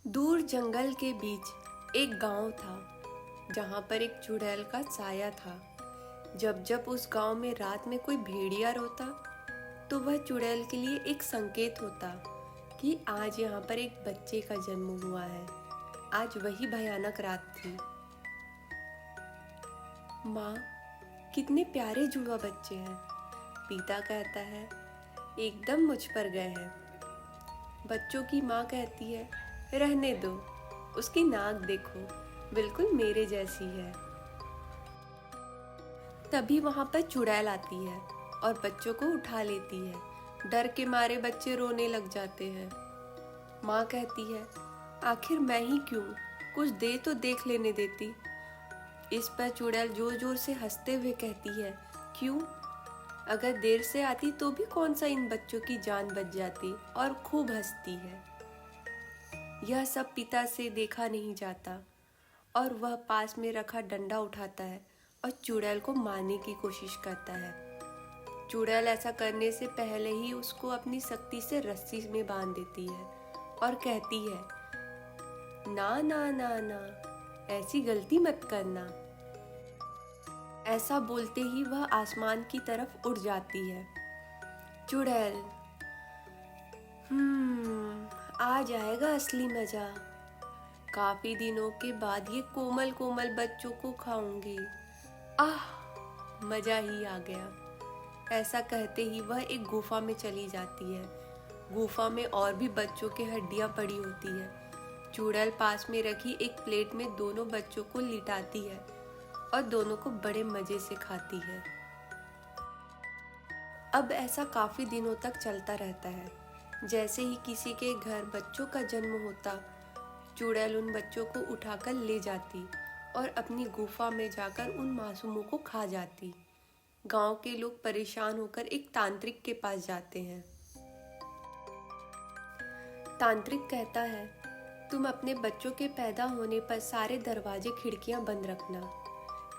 दूर जंगल के बीच एक गांव था जहां पर एक चुड़ैल का साया था। जब जब उस गांव में रात में कोई भेड़िया रोता तो वह चुड़ैल के लिए एक संकेत होता कि आज यहाँ पर एक बच्चे का जन्म हुआ है। आज वही भयानक रात थी। माँ, कितने प्यारे जुड़वा बच्चे हैं, पिता कहता है। एकदम मुझ पर गए हैं। बच्चों की माँ कहती है, रहने दो, उसकी नाक देखो, बिल्कुल मेरे जैसी है। तभी वहां पर चुड़ैल आती है और बच्चों को उठा लेती है। डर के मारे बच्चे रोने लग जाते हैं। माँ कहती है, आखिर मैं ही क्यों, कुछ देर तो देख लेने देती। इस पर चुड़ैल जोर जोर से हंसते हुए कहती है, क्यों, अगर देर से आती तो भी कौन सा इन बच्चों की जान बच जाती। और खूब हंसती है। यह सब पिता से देखा नहीं जाता और वह पास में रखा डंडा उठाता है और चुड़ैल को मारने की कोशिश करता है। चुड़ैल ऐसा करने से पहले ही उसको अपनी सख्ती से रस्सी में बांध देती है और कहती है, ना ना ना ना, ऐसी गलती मत करना। ऐसा बोलते ही वह आसमान की तरफ उड़ जाती है। चुड़ैल, आ जाएगा असली मजा। काफी दिनों के बाद ये कोमल कोमल बच्चों को खाऊंगी। आह, मजा ही आ गया। ऐसा कहते ही वह एक गुफा में चली जाती है। गुफा में और भी बच्चों की हड्डियां पड़ी होती है। चुड़ैल पास में रखी एक प्लेट में दोनों बच्चों को लिटाती है और दोनों को बड़े मजे से खाती है। अब ऐसा काफी दिनों तक चलता रहता है। जैसे ही किसी के घर बच्चों का जन्म होता, चुड़ैल उन बच्चों को उठाकर ले जाती और अपनी गुफा में जाकर उन मासूमों को खा जाती। गांव के लोग परेशान होकर एक तांत्रिक के पास जाते हैं। तांत्रिक कहता है, तुम अपने बच्चों के पैदा होने पर सारे दरवाजे खिड़कियां बंद रखना।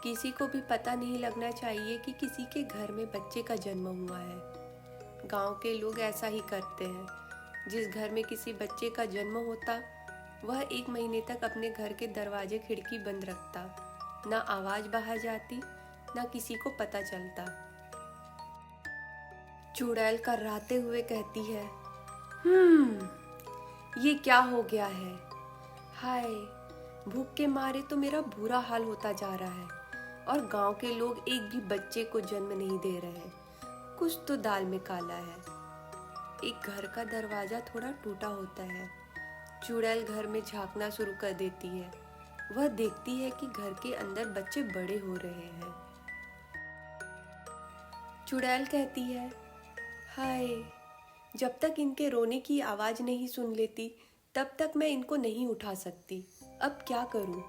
किसी को भी पता नहीं लगना चाहिए कि किसी के घर में बच्चे का जन्म हुआ है। गांव के लोग ऐसा ही करते हैं। जिस घर में किसी बच्चे का जन्म होता, वह 1 महीने तक अपने घर के दरवाजे खिड़की बंद रखता। ना आवाज बाहर जाती, ना किसी को पता चलता। चुड़ैल कर्राते हुए कहती है, ये क्या हो गया है। हाय, भूख के मारे तो मेरा बुरा हाल होता जा रहा है और गांव के लोग एक भी बच्चे को जन्म नहीं दे रहे। कुछ तो दाल में काला है। एक घर का दरवाजा थोड़ा टूटा होता है। चुड़ैल घर में झांकना शुरू कर देती है। वह देखती है कि घर के अंदर बच्चे बड़े हो रहे हैं। चुड़ैल कहती है, हाय, जब तक इनके रोने की आवाज नहीं सुन लेती तब तक मैं इनको नहीं उठा सकती। अब क्या करूं?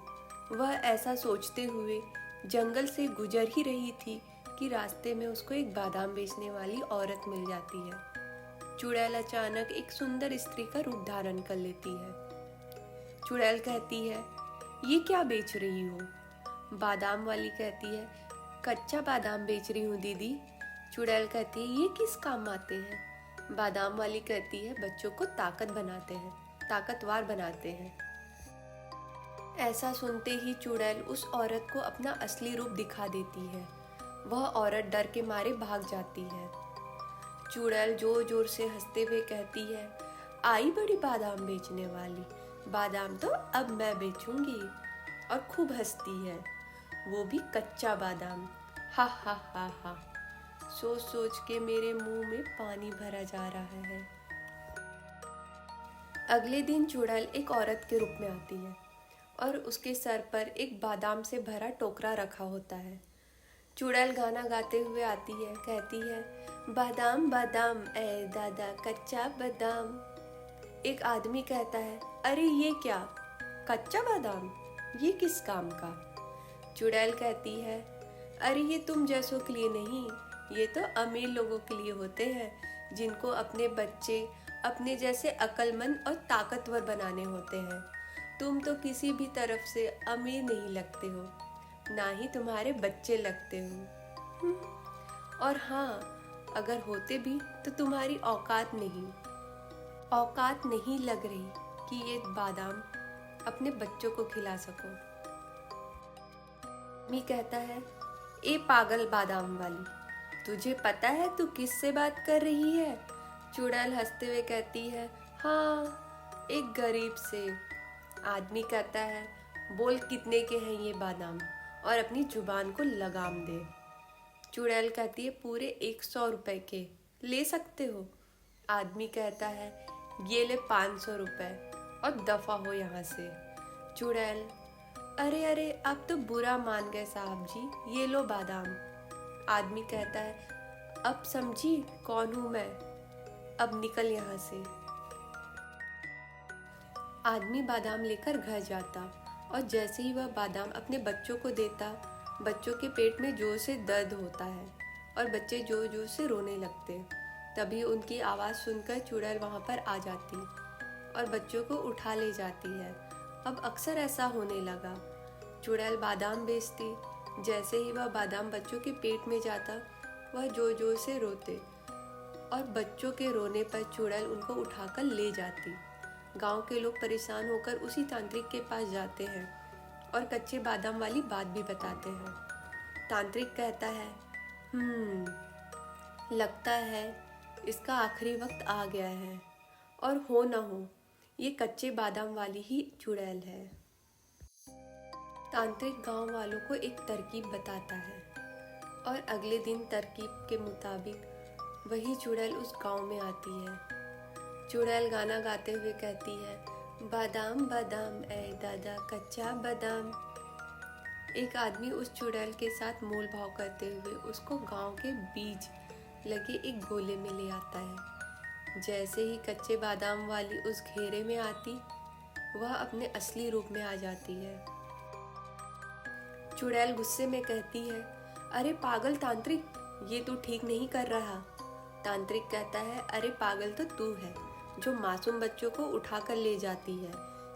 वह ऐसा सोचते हुए जंगल से गुजर ही रही थी कि रास्ते में उसको एक बादाम बेचने वाली औरत मिल जाती है। चुड़ैल अचानक एक सुंदर स्त्री का रूप धारण कर लेती है। चुड़ैल कहती है, ये क्या बेच रही हो? बादाम वाली कहती है, कच्चा बादाम बेच रही हूँ दीदी। चुड़ैल कहती है, ये किस काम आते हैं? बादाम वाली कहती है, बच्चों को ताकतवर बनाते हैं। ऐसा सुनते ही चुड़ैल उस औरत को अपना असली रूप दिखा देती है। वह औरत डर के मारे भाग जाती है। चुड़ैल जोर जोर से हंसते हुए कहती है, आई बड़ी बादाम बेचने वाली, बादाम तो अब मैं बेचूंगी। और खूब हंसती है, वो भी कच्चा बादाम। हा हा हा हा। सोच सोच के मेरे मुंह में पानी भरा जा रहा है। अगले दिन चुड़ैल एक औरत के रूप में आती है और उसके सर पर एक बादाम से भरा टोकरा रखा होता है। चुड़ैल गाना गाते हुए आती है, कहती है, बादाम बादाम ए दादा कच्चा बादाम। एक आदमी कहता है, अरे ये क्या, कच्चा बादाम, ये किस काम का? चुड़ैल कहती है, अरे ये तुम जैसों के लिए नहीं, ये तो अमीर लोगों के लिए होते हैं जिनको अपने बच्चे अपने जैसे अक्लमंद और ताकतवर बनाने होते हैं। तुम तो किसी भी तरफ से अमीर नहीं लगते हो, ना ही तुम्हारे बच्चे लगते हो। और हाँ, अगर होते भी तो तुम्हारी औकात नहीं लग रही। कि ये बादाम अपने बच्चों को खिला सको। मी कहता है, ए पागल बादाम वाली, तुझे पता है तू किससे बात कर रही है? चुड़ैल हंसते हुए कहती है, हाँ, एक गरीब से। आदमी कहता है, बोल कितने के हैं ये बादाम और अपनी जुबान को लगाम दे। चुड़ैल कहती है, पूरे 100 रुपए के, ले सकते हो? आदमी कहता है, ये ले 500 रुपए और दफा हो यहाँ से। चुड़ैल, अरे अरे, आप तो बुरा मान गए साहब जी, ये लो बादाम। आदमी कहता है, अब समझी कौन हूं मैं, अब निकल यहाँ से। आदमी बादाम लेकर घर जाता और जैसे ही वह बादाम अपने बच्चों को देता, बच्चों के पेट में जोर से दर्द होता है और बच्चे जोर जोर से रोने लगते। तभी उनकी आवाज़ सुनकर चुड़ैल वहाँ पर आ जाती और बच्चों को उठा ले जाती है। अब अक्सर ऐसा होने लगा। चुड़ैल बादाम बेचती, जैसे ही वह बादाम बच्चों के पेट में जाता, वह जोर जोर से रोते और बच्चों के रोने पर चुड़ैल उनको उठाकर ले जाती। गांव के लोग परेशान होकर उसी तांत्रिक के पास जाते हैं और कच्चे बादाम वाली बात भी बताते हैं। तांत्रिक कहता है, लगता है इसका आखिरी वक्त आ गया है और हो न हो ये कच्चे बादाम वाली ही चुड़ैल है। तांत्रिक गांव वालों को एक तरकीब बताता है और अगले दिन तरकीब के मुताबिक वही चुड़ैल उस गांव में आती है। चुड़ैल गाना गाते हुए कहती है, बादाम बादाम ऐ दादा कच्चा बादाम। एक आदमी उस चुड़ैल के साथ मोल भाव करते हुए उसको गांव के बीच लगे एक गोले में ले आता है। जैसे ही कच्चे बादाम वाली उस घेरे में आती, वह अपने असली रूप में आ जाती है। चुड़ैल गुस्से में कहती है, अरे पागल तांत्रिक, ये तू ठीक नहीं कर रहा। तांत्रिक कहता है, अरे पागल तो तू है जो मासूम बच्चों को उठाकर ले जाती है।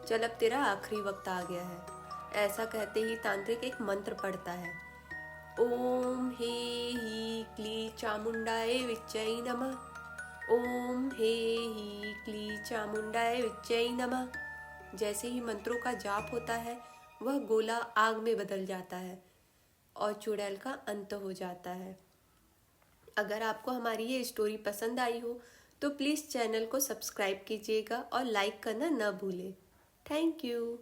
चल अब तेरा आखिरी वक्त आ गया है। ऐसा कहते ही तांत्रिक एक मंत्र पढ़ता है, ओम हे ही क्ली चामुंडाए विच्चै नमः। ओम हे ही क्ली चामुंडाए विच्चै नमः। जैसे ही मंत्रों का जाप होता है, वह गोला आग में बदल जाता है और चुड़ैल का अंत हो जाता है। अगर आपको हमारी ये स्टोरी पसंद आई हो तो प्लीज़ चैनल को सब्सक्राइब कीजिएगा और लाइक करना न भूलें। Thank you.